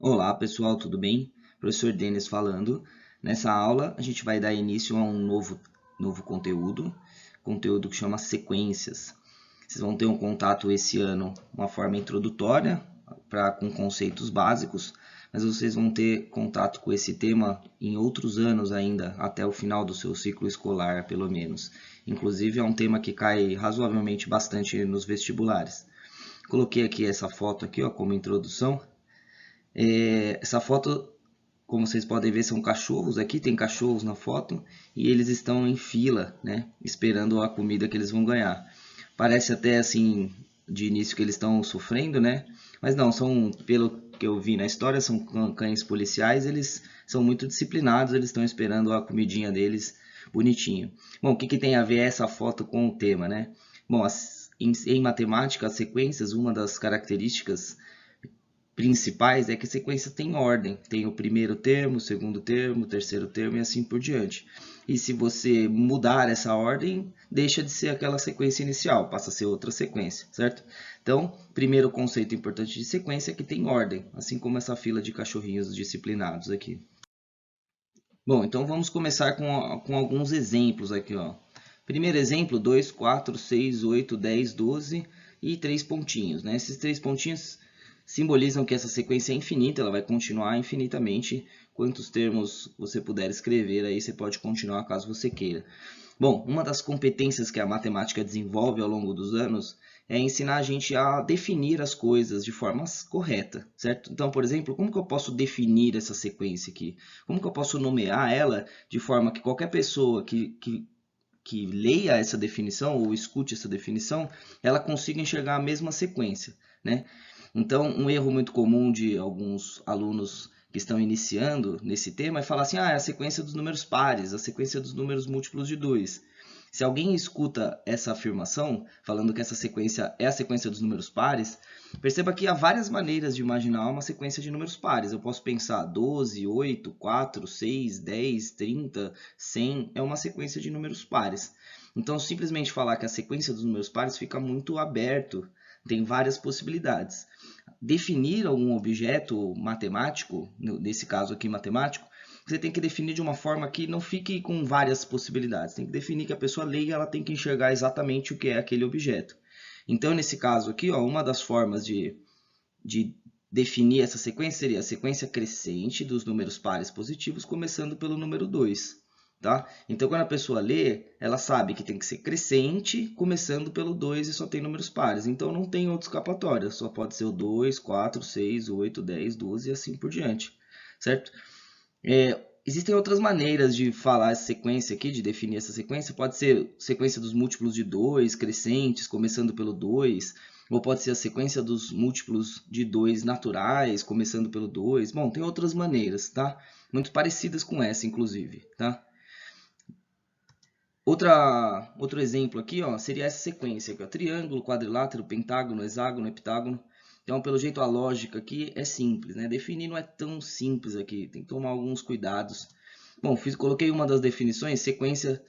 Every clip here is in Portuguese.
Olá pessoal, tudo bem? Professor Denis falando. Nessa aula a gente vai dar início a um novo conteúdo que chama sequências. Vocês vão ter um contato esse ano, uma forma introdutória com conceitos básicos, mas vocês vão ter contato com esse tema em outros anos ainda, até o final do seu ciclo escolar, pelo menos. Inclusive é um tema que cai razoavelmente bastante nos vestibulares. Coloquei aqui essa foto aqui, ó, como introdução. Essa foto, como vocês podem ver, são cachorros. Aqui tem cachorros na foto e eles estão em fila, né, esperando a comida que eles vão ganhar. Parece até assim de início que eles estão sofrendo, né? Mas não, pelo que eu vi na história, são cães policiais, eles são muito disciplinados, eles estão esperando a comidinha deles bonitinho. Bom, o que, que tem a ver essa foto com o tema, né? Bom, em matemática, as sequências, uma das características principais é que a sequência tem ordem. Tem o primeiro termo, o segundo termo, o terceiro termo e assim por diante. E se você mudar essa ordem, deixa de ser aquela sequência inicial, passa a ser outra sequência, certo? Então, primeiro conceito importante de sequência é que tem ordem, assim como essa fila de cachorrinhos disciplinados aqui. Bom, então vamos começar com alguns exemplos aqui, ó. Primeiro exemplo, 2, 4, 6, 8, 10, 12 e 3 pontinhos, né? Esses 3 pontinhos simbolizam que essa sequência é infinita, ela vai continuar infinitamente. Quantos termos você puder escrever, aí você pode continuar caso você queira. Bom, uma das competências que a matemática desenvolve ao longo dos anos é ensinar a gente a definir as coisas de forma correta, certo? Então, por exemplo, como que eu posso definir essa sequência aqui? Como que eu posso nomear ela de forma que qualquer pessoa que leia essa definição ou escute essa definição, ela consiga enxergar a mesma sequência, né? Então, um erro muito comum de alguns alunos que estão iniciando nesse tema é falar assim, é a sequência dos números pares, a sequência dos números múltiplos de 2. Se alguém escuta essa afirmação, falando que essa sequência é a sequência dos números pares, perceba que há várias maneiras de imaginar uma sequência de números pares. Eu posso pensar 12, 8, 4, 6, 10, 30, 100, é uma sequência de números pares. Então, simplesmente falar que a sequência dos números pares fica muito aberto, tem várias possibilidades. Definir algum objeto matemático, nesse caso aqui matemático, você tem que definir de uma forma que não fique com várias possibilidades. Tem que definir que a pessoa leiga ela tem que enxergar exatamente o que é aquele objeto. Então, nesse caso aqui, ó, uma das formas de definir essa sequência seria a sequência crescente dos números pares positivos, começando pelo número 2. Tá? Então, quando a pessoa lê, ela sabe que tem que ser crescente, começando pelo 2 e só tem números pares. Então, não tem outra escapatória, só pode ser o 2, 4, 6, 8, 10, 12 e assim por diante, certo? Existem outras maneiras de falar essa sequência aqui, de definir essa sequência. Pode ser sequência dos múltiplos de 2, crescentes, começando pelo 2, ou pode ser a sequência dos múltiplos de 2 naturais, começando pelo 2. Bom, tem outras maneiras, tá? Muito parecidas com essa, inclusive, tá? Outro exemplo aqui, ó, seria essa sequência aqui, ó, triângulo, quadrilátero, pentágono, hexágono, heptágono. Então, pelo jeito, a lógica aqui é simples, né? Definir não é tão simples aqui, tem que tomar alguns cuidados. Bom, coloquei uma das definições, sequência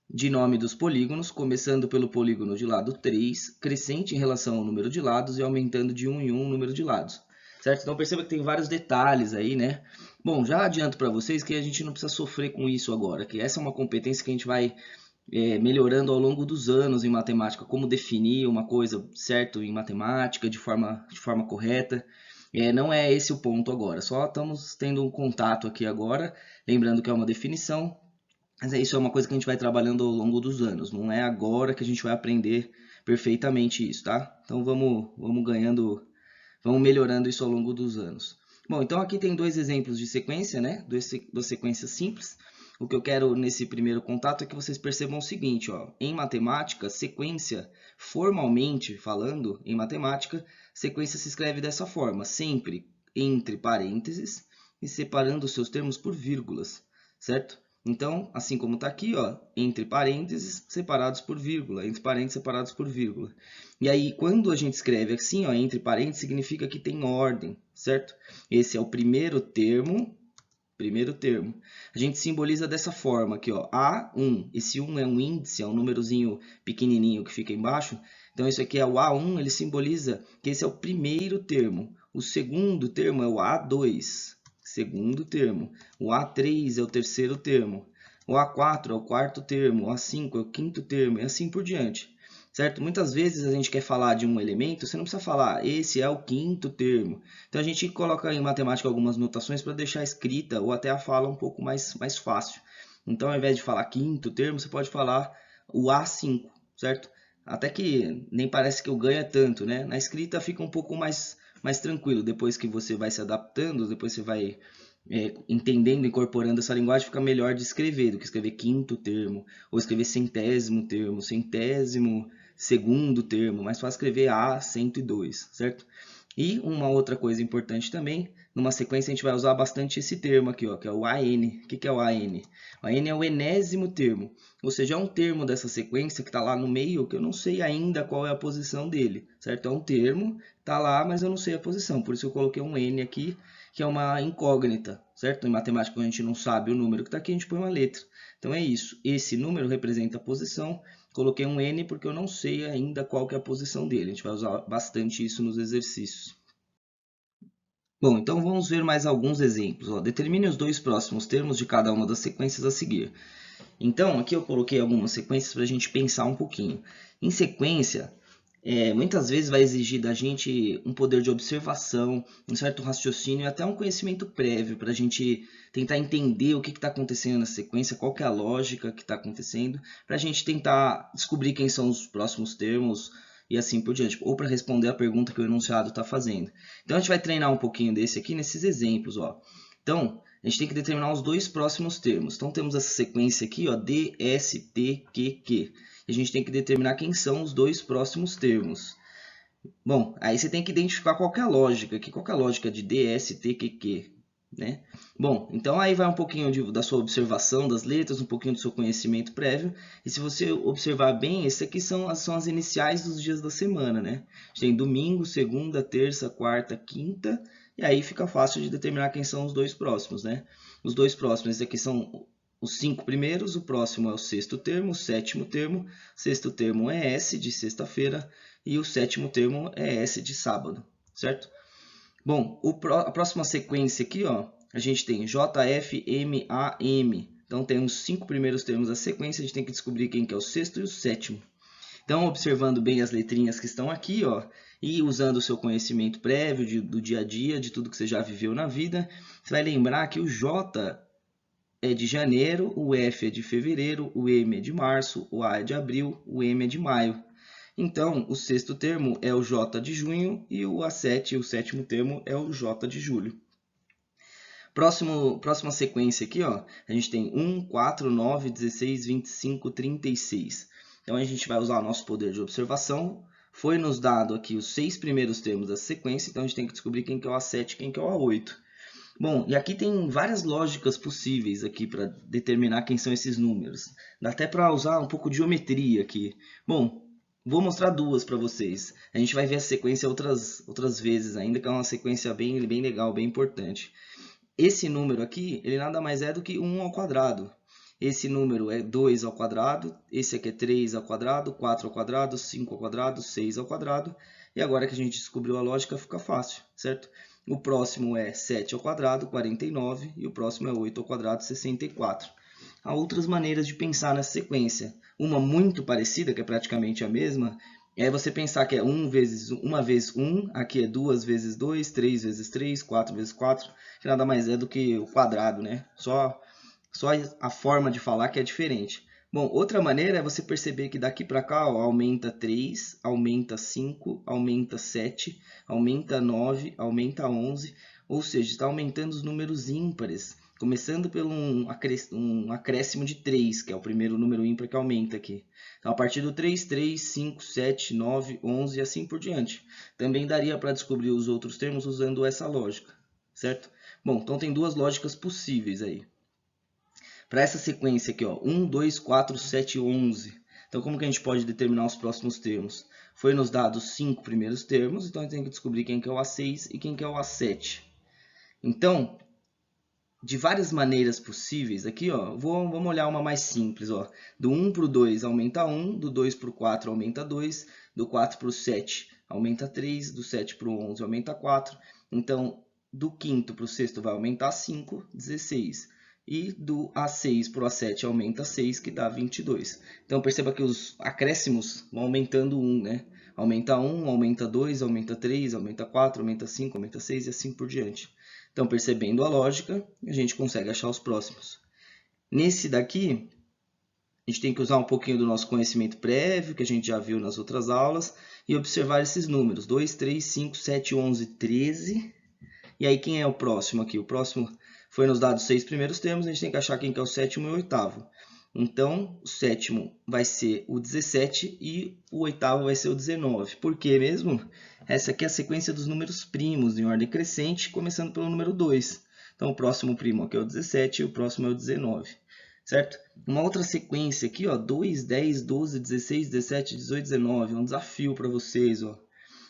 de nome dos polígonos, começando pelo polígono de lado 3, crescente em relação ao número de lados e aumentando de 1 em 1 o número de lados. Certo? Então, perceba que tem vários detalhes aí, né? Bom, já adianto para vocês que a gente não precisa sofrer com isso agora, que essa é uma competência que a gente vai melhorando ao longo dos anos em matemática, como definir uma coisa certo em matemática de forma correta. Não é esse o ponto agora, só estamos tendo um contato aqui agora, lembrando que é uma definição, mas isso é uma coisa que a gente vai trabalhando ao longo dos anos, não é agora que a gente vai aprender perfeitamente isso, tá? Então vamos ganhando, vamos melhorando isso ao longo dos anos. Bom, então aqui tem dois exemplos de sequência, né? Duas sequências simples. O que eu quero nesse primeiro contato é que vocês percebam o seguinte, ó, em matemática, sequência, formalmente falando, em matemática, sequência se escreve dessa forma, sempre entre parênteses e separando os seus termos por vírgulas, certo? Então, assim como está aqui, ó, entre parênteses separados por vírgula, entre parênteses separados por vírgula. E aí, quando a gente escreve assim, ó, entre parênteses, significa que tem ordem, certo? Esse é o primeiro termo. A gente simboliza dessa forma aqui, ó, A1. Esse 1 é um índice, é um númerozinho pequenininho que fica embaixo. Então, isso aqui é o A1, ele simboliza que esse é o primeiro termo. o segundo termo é o A2, segundo termo. O A3 é o terceiro termo. O A4 é o quarto termo. O A5 é o quinto termo, e assim por diante. Certo? Muitas vezes a gente quer falar de um elemento, você não precisa falar, esse é o quinto termo. Então a gente coloca em matemática algumas notações para deixar a escrita ou até a fala um pouco mais fácil. Então ao invés de falar quinto termo, você pode falar o A5, certo? Até que nem parece que eu ganho tanto, né? Na escrita fica um pouco mais tranquilo. Depois que você vai se adaptando, depois você vai entendendo, incorporando essa linguagem, fica melhor de escrever do que escrever quinto termo, ou escrever centésimo termo, centésimo segundo termo, mais fácil escrever A102, certo? E uma outra coisa importante também, numa sequência a gente vai usar bastante esse termo aqui, ó, que é o AN. O que é o AN? O AN é o enésimo termo, ou seja, é um termo dessa sequência que está lá no meio, que eu não sei ainda qual é a posição dele, certo? É um termo, está lá, mas eu não sei a posição, por isso eu coloquei um N aqui, que é uma incógnita, certo? Em matemática, quando a gente não sabe o número que está aqui, a gente põe uma letra. Então é isso, esse número representa a posição, coloquei um N porque eu não sei ainda qual que é a posição dele. A gente vai usar bastante isso nos exercícios. Bom, então vamos ver mais alguns exemplos. Ó, determine os dois próximos termos de cada uma das sequências a seguir. Então, aqui eu coloquei algumas sequências para a gente pensar um pouquinho. Em sequência, muitas vezes vai exigir da gente um poder de observação, um certo raciocínio e até um conhecimento prévio para a gente tentar entender o que está acontecendo na sequência, qual que é a lógica que está acontecendo, para a gente tentar descobrir quem são os próximos termos e assim por diante, ou para responder a pergunta que o enunciado está fazendo. Então a gente vai treinar um pouquinho desse aqui nesses exemplos. Ó. Então, a gente tem que determinar os dois próximos termos. Então temos essa sequência aqui, ó, D, S, T, Q, Q. A gente tem que determinar quem são os dois próximos termos. Bom, aí você tem que identificar qual que é a lógica aqui. Qual que é a lógica de D, S, T, Q, Q, né? Bom, então aí vai um pouquinho da sua observação das letras, um pouquinho do seu conhecimento prévio. E se você observar bem, esses aqui são as iniciais dos dias da semana, né? A gente tem domingo, segunda, terça, quarta, quinta. E aí fica fácil de determinar quem são os dois próximos, né? Os dois próximos, esses aqui são os 5 primeiros, o próximo é o sexto termo, o sétimo termo. Sexto termo é S, de sexta-feira, e o sétimo termo é S, de sábado, certo? Bom, a próxima sequência aqui, ó, a gente tem JFMAM. Então, tem os 5 primeiros termos da sequência, a gente tem que descobrir quem que é o sexto e o sétimo. Então, observando bem as letrinhas que estão aqui, ó, e usando o seu conhecimento prévio do dia a dia, de tudo que você já viveu na vida, você vai lembrar que o J é de janeiro, o F é de fevereiro, o M é de março, o A é de abril, o M é de maio. Então, o sexto termo é o J de junho e o A7, o sétimo termo, é o J de julho. Próxima sequência aqui, ó, a gente tem 1, 4, 9, 16, 25, 36. Então, a gente vai usar o nosso poder de observação. Foi nos dado aqui os 6 primeiros termos da sequência, então a gente tem que descobrir quem que é o A7 e quem que é o A8. Bom, e aqui tem várias lógicas possíveis aqui para determinar quem são esses números. Dá até para usar um pouco de geometria aqui. Bom, vou mostrar duas para vocês. A gente vai ver a sequência outras vezes ainda, que é uma sequência bem legal, bem importante. Esse número aqui, ele nada mais é do que 1 ao quadrado. Esse número é 2 ao quadrado, esse aqui é 3 ao quadrado, 4 ao quadrado, 5 ao quadrado, 6 ao quadrado. E agora que a gente descobriu a lógica, fica fácil, certo? O próximo é 7 ao quadrado, 49, e o próximo é 8 ao quadrado, 64. Há outras maneiras de pensar nessa sequência. Uma muito parecida, que é praticamente a mesma, é você pensar que é 1 vezes 1 vezes 1, aqui é 2 vezes 2, 3 vezes 3, 4 vezes 4, que nada mais é do que o quadrado, né? Só a forma de falar que é diferente. Bom, outra maneira é você perceber que daqui para cá, ó, aumenta 3, aumenta 5, aumenta 7, aumenta 9, aumenta 11, ou seja, está aumentando os números ímpares, começando pelo um acréscimo de 3, que é o primeiro número ímpar que aumenta aqui. Então, a partir do 3, 3, 5, 7, 9, 11 e assim por diante. Também daria para descobrir os outros termos usando essa lógica, certo? Bom, então tem duas lógicas possíveis aí. Para essa sequência aqui, ó, 1, 2, 4, 7, 11. Então, como que a gente pode determinar os próximos termos? Foi nos dados os 5 primeiros termos, então a gente tem que descobrir quem que é o A6 e quem que é o A7. Então, de várias maneiras possíveis, aqui, ó, vamos olhar uma mais simples. Ó. Do 1 para o 2 aumenta 1, do 2 para o 4 aumenta 2, do 4 para o 7 aumenta 3, do 7 para o 11 aumenta 4, Então, do quinto para o sexto vai aumentar 5, 16. E do A6 para o A7 aumenta 6, que dá 22. Então, perceba que os acréscimos vão aumentando 1, né? Aumenta 1, aumenta 2, aumenta 3, aumenta 4, aumenta 5, aumenta 6 e assim por diante. Então, percebendo a lógica, a gente consegue achar os próximos. Nesse daqui, a gente tem que usar um pouquinho do nosso conhecimento prévio, que a gente já viu nas outras aulas, e observar esses números. 2, 3, 5, 7, 11, 13. E aí, quem é o próximo aqui? O próximo foi nos dados 6 primeiros termos, a gente tem que achar quem que é o sétimo e o oitavo. Então, o sétimo vai ser o 17 e o oitavo vai ser o 19. Por quê mesmo? Essa aqui é a sequência dos números primos em ordem crescente, começando pelo número 2. Então, o próximo primo aqui é o 17 e o próximo é o 19. Certo? Uma outra sequência aqui, ó, 2, 10, 12, 16, 17, 18, 19. É um desafio para vocês, ó.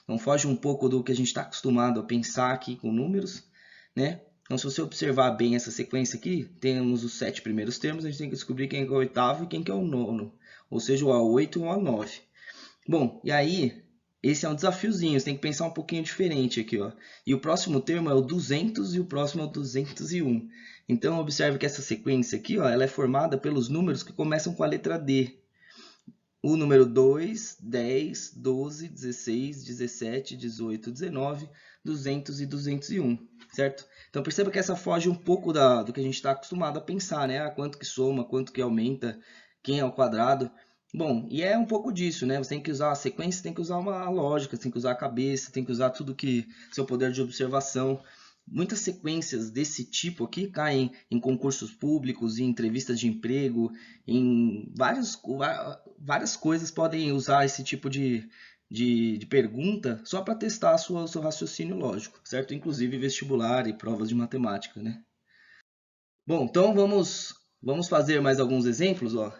Então, foge um pouco do que a gente está acostumado a pensar aqui com números, né? Então, se você observar bem essa sequência aqui, temos os 7 primeiros termos, a gente tem que descobrir quem é o oitavo e quem que é o nono, ou seja, o A8 e o A9. Bom, e aí, esse é um desafiozinho, você tem que pensar um pouquinho diferente aqui, ó. E o próximo termo é o 200 e o próximo é o 201. Então, observe que essa sequência aqui, ó, ela é formada pelos números que começam com a letra D. O número 2, 10, 12, 16, 17, 18, 19, 200 e 201, certo? Então perceba que essa foge um pouco do que a gente está acostumado a pensar, né? Quanto que soma, quanto que aumenta, quem é o quadrado. Bom, e é um pouco disso, né? Você tem que usar a sequência, tem que usar uma lógica, tem que usar a cabeça, tem que usar tudo que seu poder de observação. Muitas sequências desse tipo aqui caem em concursos públicos, em entrevistas de emprego, em várias coisas podem usar esse tipo de pergunta só para testar o seu raciocínio lógico, certo? Inclusive vestibular e provas de matemática, né? Bom, então vamos fazer mais alguns exemplos, ó.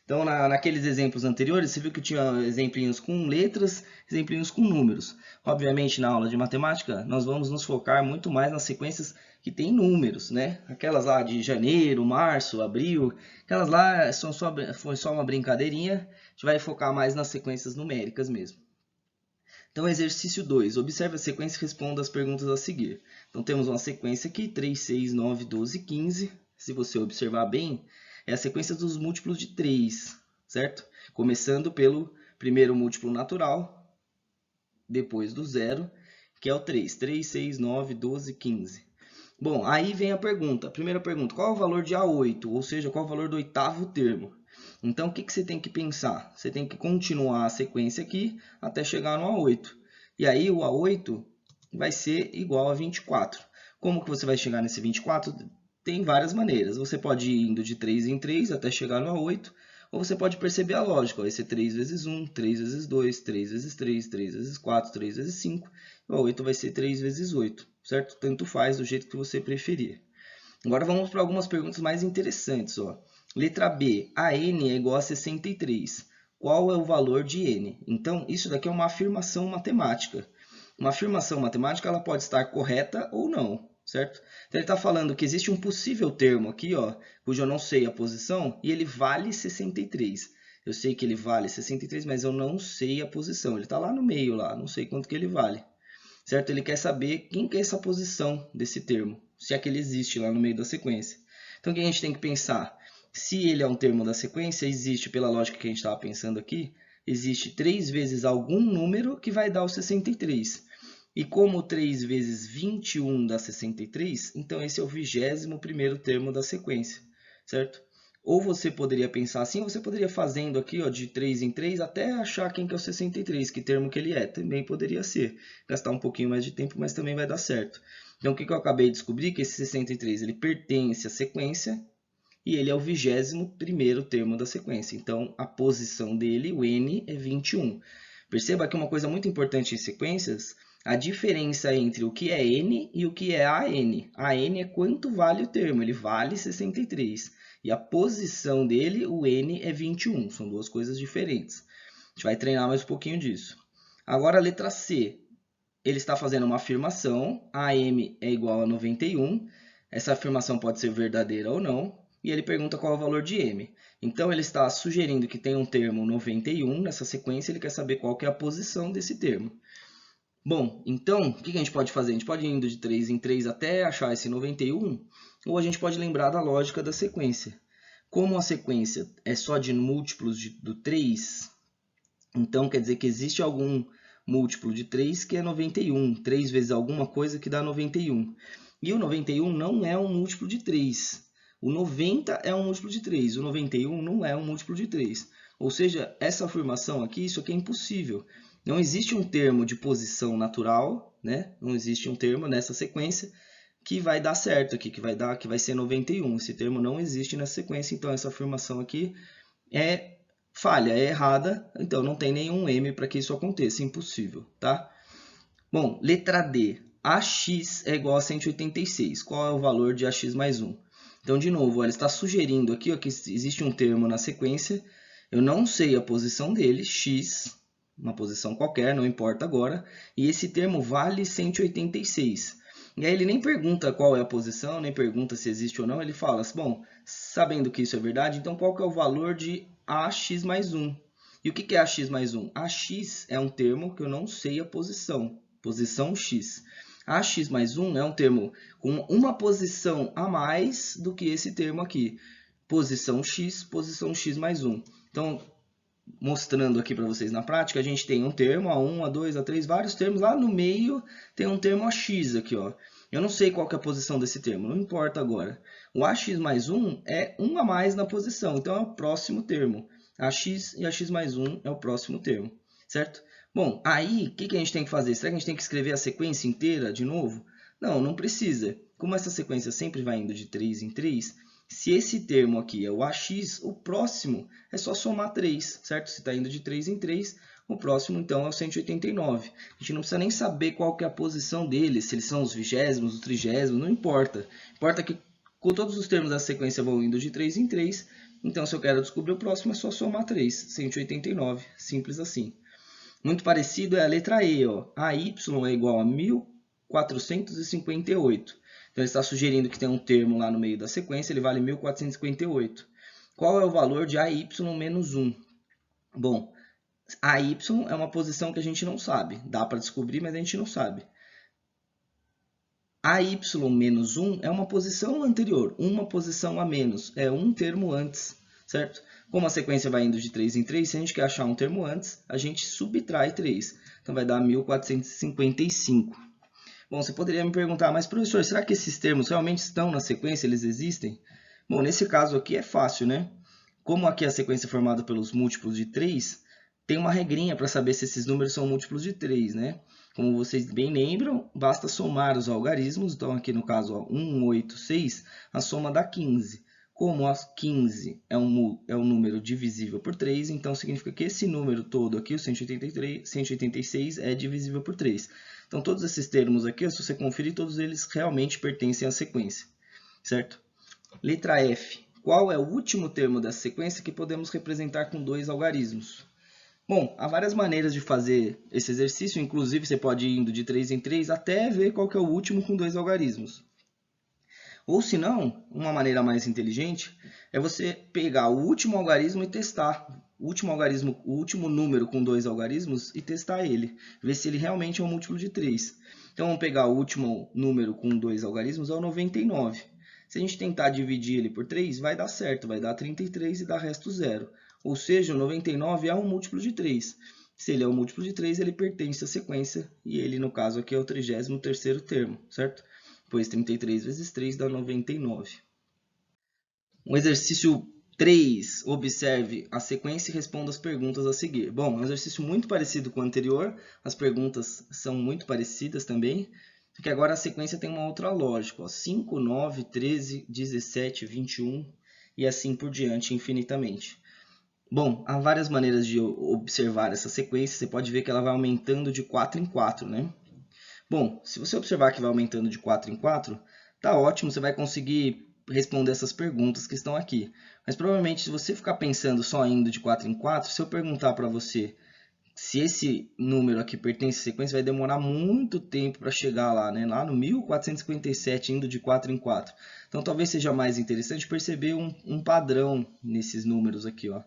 Então, naqueles exemplos anteriores, você viu que tinha exemplinhos com letras, exemplinhos com números. Obviamente, na aula de matemática, nós vamos nos focar muito mais nas sequências que tem números, né? Aquelas lá de janeiro, março, abril, aquelas lá foi só uma brincadeirinha. A gente vai focar mais nas sequências numéricas mesmo. Então, exercício 2. Observe a sequência e responda as perguntas a seguir. Então, temos uma sequência aqui, 3, 6, 9, 12, 15. Se você observar bem, é a sequência dos múltiplos de 3, certo? Começando pelo primeiro múltiplo natural, depois do zero, que é o 3. 3, 6, 9, 12, 15. Bom, aí vem a pergunta. A primeira pergunta, qual é o valor de A8? Ou seja, qual é o valor do oitavo termo? Então, o que você tem que pensar? Você tem que continuar a sequência aqui até chegar no A8. E aí, o A8 vai ser igual a 24. Como que você vai chegar nesse 24? Tem várias maneiras. Você pode ir indo de 3 em 3 até chegar no A8, ou você pode perceber a lógica. Vai ser 3 vezes 1, 3 vezes 2, 3 vezes 3, 3 vezes 4, 3 vezes 5. O A8 vai ser 3 vezes 8, certo? Tanto faz do jeito que você preferir. Agora vamos para algumas perguntas mais interessantes, ó. Letra B, a n é igual a 63. Qual é o valor de n? Então, isso daqui é uma afirmação matemática. Uma afirmação matemática ela pode estar correta ou não, certo? Então, ele está falando que existe um possível termo aqui, ó, cujo eu não sei a posição, e ele vale 63. Eu sei que ele vale 63, mas eu não sei a posição. Ele está lá no meio, lá, não sei quanto que ele vale. Certo? Ele quer saber quem que é essa posição desse termo, se é que ele existe lá no meio da sequência. Então, o que a gente tem que pensar? Se ele é um termo da sequência, existe, pela lógica que a gente estava pensando aqui, existe 3 vezes algum número que vai dar o 63. E como 3 vezes 21 dá 63, então esse é o 21º termo da sequência, certo? Ou você poderia pensar assim, ou você poderia fazendo aqui, ó, de 3 em 3 até achar quem que é o 63, que termo que ele é. Também poderia ser. Gastar um pouquinho mais de tempo, mas também vai dar certo. Então, o que eu acabei de descobrir? Que esse 63 ele pertence à sequência e ele é o 21º termo da sequência. Então, a posição dele, o n, é 21. Perceba que uma coisa muito importante em sequências, a diferença entre o que é n e o que é an. An é quanto vale o termo, ele vale 63. E a posição dele, o n, é 21. São duas coisas diferentes. A gente vai treinar mais um pouquinho disso. Agora, a letra C. Ele está fazendo uma afirmação, AM é igual a 91. Essa afirmação pode ser verdadeira ou não. E ele pergunta qual é o valor de M. Então, ele está sugerindo que tem um termo 91 nessa sequência, ele quer saber qual que é a posição desse termo. Bom, então, o que a gente pode fazer? A gente pode ir indo de 3 em 3 até achar esse 91, ou a gente pode lembrar da lógica da sequência. Como a sequência é só de múltiplos do 3, então quer dizer que existe algum múltiplo de 3 que é 91. 3 vezes alguma coisa que dá 91. E o 91 não é um múltiplo de 3. O 90 é um múltiplo de 3. O 91 não é um múltiplo de 3. Ou seja, essa afirmação aqui, isso aqui é impossível. Não existe um termo de posição natural, né? Não existe um termo nessa sequência que vai dar certo aqui, que vai ser 91. Esse termo não existe nessa sequência, então essa afirmação aqui é falha, é errada, então não tem nenhum M para que isso aconteça, impossível, tá? Bom, letra D, AX é igual a 186. Qual é o valor de AX mais 1? Então, de novo, ela está sugerindo aqui ó, que existe um termo na sequência, eu não sei a posição dele, X, uma posição qualquer, não importa agora, e esse termo vale 186. E aí ele nem pergunta qual é a posição, nem pergunta se existe ou não, ele fala, bom, sabendo que isso é verdade, então qual que é o valor de AX mais 1? E o que é AX mais 1? AX é um termo que eu não sei a posição, posição X. AX mais 1 é um termo com uma posição a mais do que esse termo aqui, posição X mais 1. Então, mostrando aqui para vocês na prática, a gente tem um termo, A1, A2, A3, vários termos. Lá no meio tem um termo AX aqui, ó. Eu não sei qual que é a posição desse termo, não importa agora. O AX mais 1 é 1 a mais na posição, então é o próximo termo. AX e AX mais 1 é o próximo termo, certo? Bom, aí o que a gente tem que fazer? Será que a gente tem que escrever a sequência inteira de novo? Não, não precisa. Como essa sequência sempre vai indo de 3 em 3, se esse termo aqui é o AX, o próximo é só somar 3, certo? Se está indo de 3 em 3, o próximo então é o 189. A gente não precisa nem saber qual que é a posição deles, se eles são os vigésimos, os trigésimos, não importa. Importa que com todos os termos da sequência vão indo de 3 em 3, então se eu quero descobrir o próximo é só somar 3, 189, simples assim. Muito parecido é a letra E, ó. AY é igual a 1458. Então, ele está sugerindo que tem um termo lá no meio da sequência, ele vale 1458. Qual é o valor de AY menos 1? Bom, AY é uma posição que a gente não sabe. Dá para descobrir, mas a gente não sabe. AY menos 1 é uma posição anterior, uma posição a menos, é um termo antes, certo? Como a sequência vai indo de 3 em 3, se a gente quer achar um termo antes, a gente subtrai 3. Então, vai dar 1455. Bom, você poderia me perguntar, mas professor, será que esses termos realmente estão na sequência? Eles existem? Bom, nesse caso aqui é fácil, né? Como aqui a sequência é formada pelos múltiplos de 3, tem uma regrinha para saber se esses números são múltiplos de 3, né? Como vocês bem lembram, basta somar os algarismos. Então, aqui no caso, ó, 1, 8, 6, a soma dá 15. Como a 15 é um número divisível por 3, então significa que esse número todo aqui, o 186, é divisível por 3. Então, todos esses termos aqui, se você conferir, todos eles realmente pertencem à sequência, certo? Letra F. Qual é o último termo dessa sequência que podemos representar com dois algarismos? Bom, há várias maneiras de fazer esse exercício, inclusive você pode ir indo de 3 em 3 até ver qual que é o último com dois algarismos. Ou se não, uma maneira mais inteligente é você pegar o último algarismo e testar. O último número com dois algarismos e testar ele. Ver se ele realmente é um múltiplo de 3. Então, vamos pegar o último número com dois algarismos, é o 99. Se a gente tentar dividir ele por 3, vai dar certo, vai dar 33 e dar resto 0. Ou seja, o 99 é um múltiplo de 3. Se ele é um múltiplo de 3, ele pertence à sequência, e ele, no caso aqui, é o 33º termo, certo? Pois 33 vezes 3 dá 99. Um exercício 3. Observe a sequência e responda as perguntas a seguir. Bom, é um exercício muito parecido com o anterior. As perguntas são muito parecidas também. Só que agora a sequência tem uma outra lógica. Ó. 5, 9, 13, 17, 21 e assim por diante infinitamente. Bom, há várias maneiras de observar essa sequência. Você pode ver que ela vai aumentando de 4 em 4, né? Bom, se você observar que vai aumentando de 4 em 4, tá ótimo, você vai conseguir responder essas perguntas que estão aqui. Mas provavelmente, se você ficar pensando só indo de 4 em 4, se eu perguntar para você se esse número aqui pertence à sequência, vai demorar muito tempo para chegar lá, né? Lá no 1457, indo de 4 em 4. Então, talvez seja mais interessante perceber um padrão nesses números aqui, ó.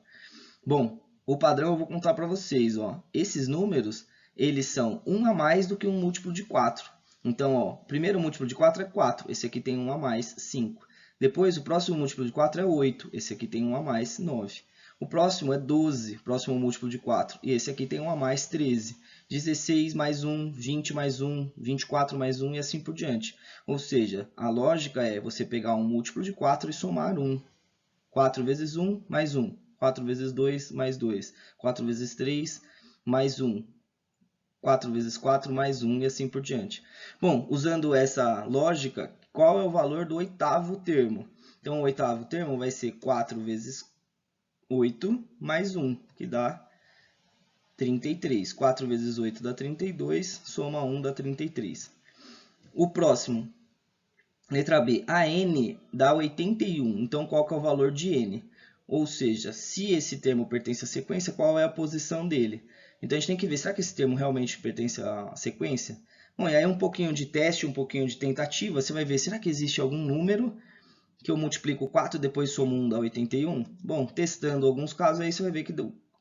Bom, o padrão eu vou contar para vocês, ó. Esses números, eles são 1 a mais do que um múltiplo de 4. Então, ó, o primeiro múltiplo de 4 é 4, esse aqui tem 1 a mais, 5. Depois, o próximo múltiplo de 4 é 8, esse aqui tem 1 a mais, 9. O próximo é 12, próximo múltiplo de 4, e esse aqui tem 1 a mais, 13. 16 mais 1, 20 mais 1, 24 mais 1 e assim por diante. Ou seja, a lógica é você pegar um múltiplo de 4 e somar 1. 4 vezes 1 mais 1. 4 vezes 2 mais 2. 4 vezes 3 mais 1. 4 vezes 4 mais 1 e assim por diante. Bom, usando essa lógica, qual é o valor do oitavo termo? Então, o oitavo termo vai ser 4 vezes 8 mais 1, que dá 33. 4 vezes 8 dá 32, soma 1 dá 33. O próximo, letra B, a n dá 81. Então, qual que é o valor de n? Ou seja, se esse termo pertence à sequência, qual é a posição dele? Então, a gente tem que ver, será que esse termo realmente pertence à sequência? Bom, e aí um pouquinho de teste, um pouquinho de tentativa, você vai ver, será que existe algum número que eu multiplico 4 e depois somo 1 dá 81? Bom, testando alguns casos aí, você vai ver que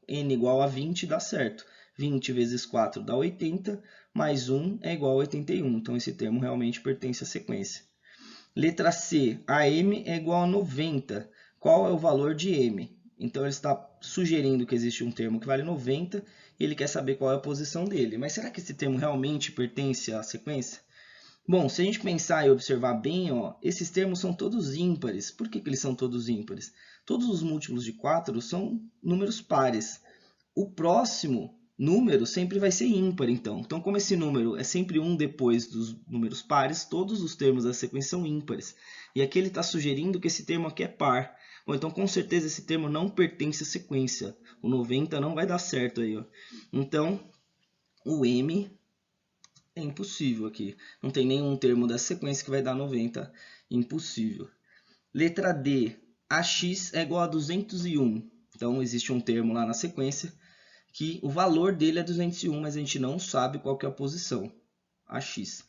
n igual a 20 dá certo. 20 vezes 4 dá 80, mais 1 é igual a 81. Então, esse termo realmente pertence à sequência. Letra C, a m é igual a 90. Qual é o valor de m? Então, ele está sugerindo que existe um termo que vale 90 e ele quer saber qual é a posição dele. Mas será que esse termo realmente pertence à sequência? Bom, se a gente pensar e observar bem, ó, esses termos são todos ímpares. Por que eles são todos ímpares? Todos os múltiplos de 4 são números pares. O próximo número sempre vai ser ímpar, então. Então, como esse número é sempre um depois dos números pares, todos os termos da sequência são ímpares. E aqui ele está sugerindo que esse termo aqui é par. Bom, então, com certeza, esse termo não pertence à sequência. O 90 não vai dar certo aí, ó. Então, o m é impossível aqui. Não tem nenhum termo dessa sequência que vai dar 90. Impossível. Letra D. AX é igual a 201. Então, existe um termo lá na sequência que o valor dele é 201, mas a gente não sabe qual que é a posição. AX.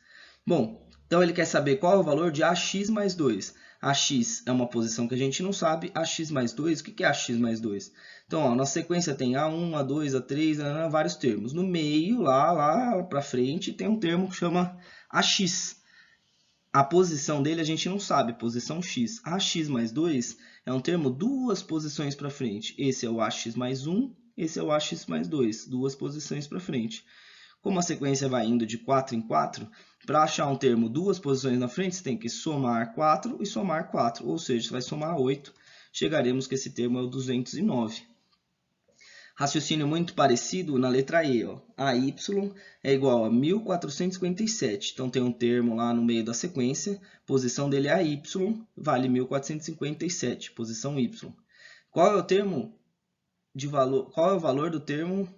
Bom, então ele quer saber qual é o valor de AX mais 2. AX é uma posição que a gente não sabe. AX mais 2, o que é AX mais 2? Então, ó, na sequência tem A1, A2, A3, vários termos. No meio, lá para frente, tem um termo que chama AX. A posição dele a gente não sabe, posição x. AX mais 2 é um termo duas posições para frente. Esse é o AX mais 1, esse é o AX mais 2, duas posições para frente. Como a sequência vai indo de 4 em 4, para achar um termo duas posições na frente, você tem que somar 4 e somar 4, ou seja, você vai somar 8, chegaremos que esse termo é o 209. Raciocínio muito parecido na letra E, ó. AY é igual a 1457. Então, tem um termo lá no meio da sequência, posição dele é AY, vale 1457, posição Y. Qual é o termo de valor? Qual é o valor do termo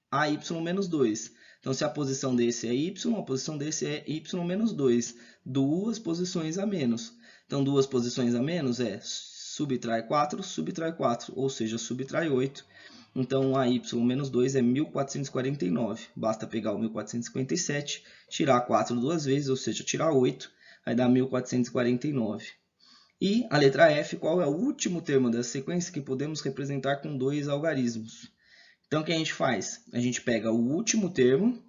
AY menos 2? Então, se a posição desse é Y, a posição desse é Y menos 2. Duas posições a menos. Então, duas posições a menos é subtrai 4, ou seja, subtrai 8. Então, AY menos 2 é 1449. Basta pegar o 1457, tirar 4 duas vezes, ou seja, tirar 8, vai dar 1449. E a letra F, qual é o último termo dessa sequência que podemos representar com dois algarismos? Então, o que a gente faz? A gente pega o último termo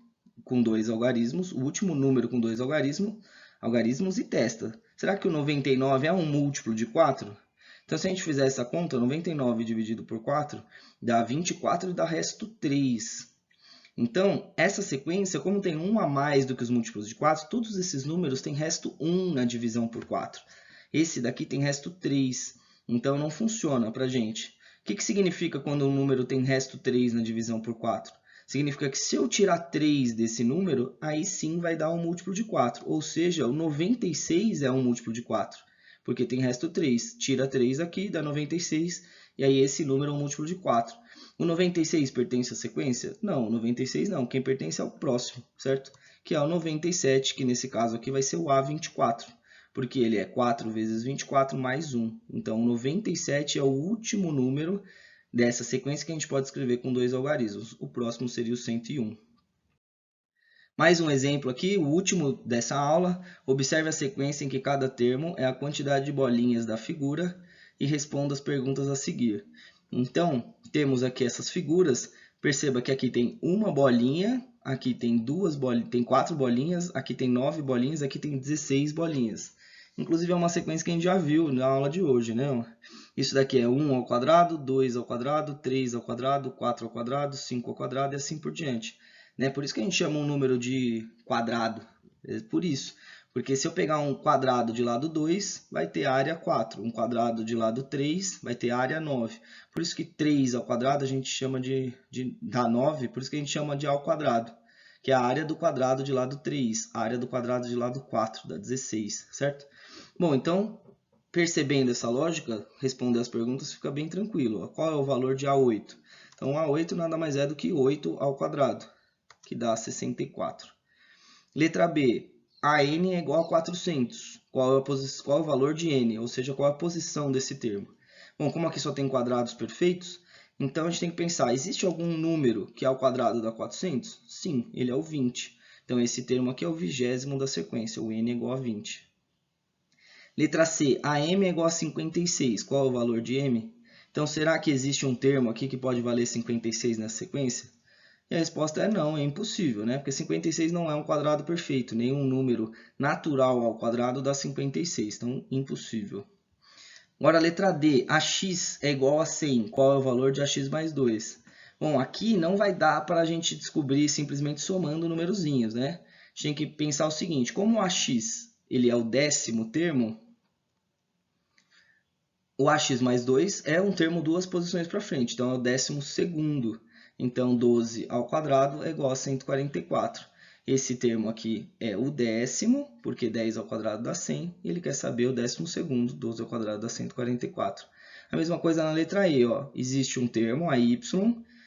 com dois algarismos, o último número com dois algarismos e testa. Será que o 99 é um múltiplo de 4? Então, se a gente fizer essa conta, 99 dividido por 4 dá 24 e dá resto 3. Então, essa sequência, como tem 1 a mais do que os múltiplos de 4, todos esses números têm resto 1 na divisão por 4. Esse daqui tem resto 3. Então, não funciona para a gente. O que significa quando um número tem resto 3 na divisão por 4? Significa que se eu tirar 3 desse número, aí sim vai dar um múltiplo de 4. Ou seja, o 96 é um múltiplo de 4. Porque tem resto 3. Tira 3 aqui, dá 96. E aí esse número é um múltiplo de 4. O 96 pertence à sequência? Não, o 96 não. Quem pertence é o próximo, certo? Que é o 97, que nesse caso aqui vai ser o A24. Porque ele é 4 vezes 24 mais 1. Então, o 97 é o último número dessa sequência que a gente pode escrever com dois algarismos. O próximo seria o 101. Mais um exemplo aqui, o último dessa aula. Observe a sequência em que cada termo é a quantidade de bolinhas da figura e responda as perguntas a seguir. Então, temos aqui essas figuras. Perceba que aqui tem uma bolinha aqui tem 4 bolinhas, aqui tem 9 bolinhas, aqui tem 16 bolinhas. Inclusive é uma sequência que a gente já viu na aula de hoje, né? Isso daqui é 1 ao quadrado, 2 ao quadrado, 3 ao quadrado, 4 ao quadrado, 5 ao quadrado e assim por diante. Né? Por isso que a gente chama um número de quadrado. É por isso. Porque se eu pegar um quadrado de lado 2, vai ter área 4. Um quadrado de lado 3 vai ter área 9. Por isso que 3 ao quadrado a gente chama dá 9, por isso que a gente chama de ao quadrado. Que é a área do quadrado de lado 3, a área do quadrado de lado 4, dá 16, certo? Bom, então, percebendo essa lógica, responder as perguntas fica bem tranquilo. Qual é o valor de A8? Então, A8 nada mais é do que 8 ao quadrado, que dá 64. Letra B. AN é igual a 400. Qual é o valor de N? Ou seja, qual é a posição desse termo? Bom, como aqui só tem quadrados perfeitos, então a gente tem que pensar, existe algum número que ao quadrado dá 400? Sim, ele é o 20. Então, esse termo aqui é o 20º da sequência, o N é igual a 20. Letra C, a M é igual a 56. Qual é o valor de M? Então, será que existe um termo aqui que pode valer 56 nessa sequência? E a resposta é não, é impossível, né? Porque 56 não é um quadrado perfeito, nenhum número natural ao quadrado dá 56, então impossível. Agora, a letra D, AX é igual a 100. Qual é o valor de AX mais 2? Bom, aqui não vai dar para a gente descobrir simplesmente somando numerozinhos, né? A gente tem que pensar o seguinte, como o AX ele é o 10º termo, o AX mais 2 é um termo 2 posições para frente, então é o 12º. Então, 12 ao quadrado é igual a 144. Esse termo aqui é o 10º, porque 10 ao quadrado dá 100, e ele quer saber o 12º, 12 ao quadrado dá 144. A mesma coisa na letra E, ó. Existe um termo, AY,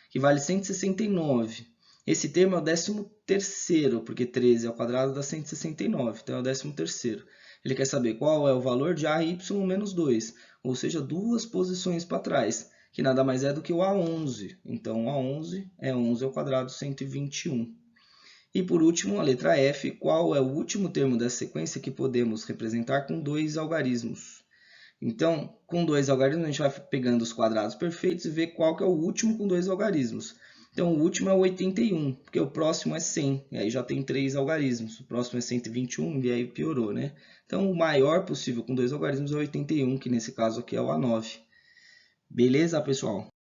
que vale 169. Esse termo é o 13º, porque 13 ao quadrado dá 169, então é o 13º. Ele quer saber qual é o valor de AY menos 2, ou seja, 2 posições para trás, que nada mais é do que o A11. Então, o A11 é 11 ao quadrado, 121. E por último, a letra F, qual é o último termo dessa sequência que podemos representar com 2 algarismos? Então, com 2 algarismos, a gente vai pegando os quadrados perfeitos e ver qual que é o último com 2 algarismos. Então, o último é o 81, porque o próximo é 100, e aí já tem 3 algarismos. O próximo é 121, e aí piorou, né? Então, o maior possível com 2 algarismos é o 81, que nesse caso aqui é o A9. Beleza, pessoal?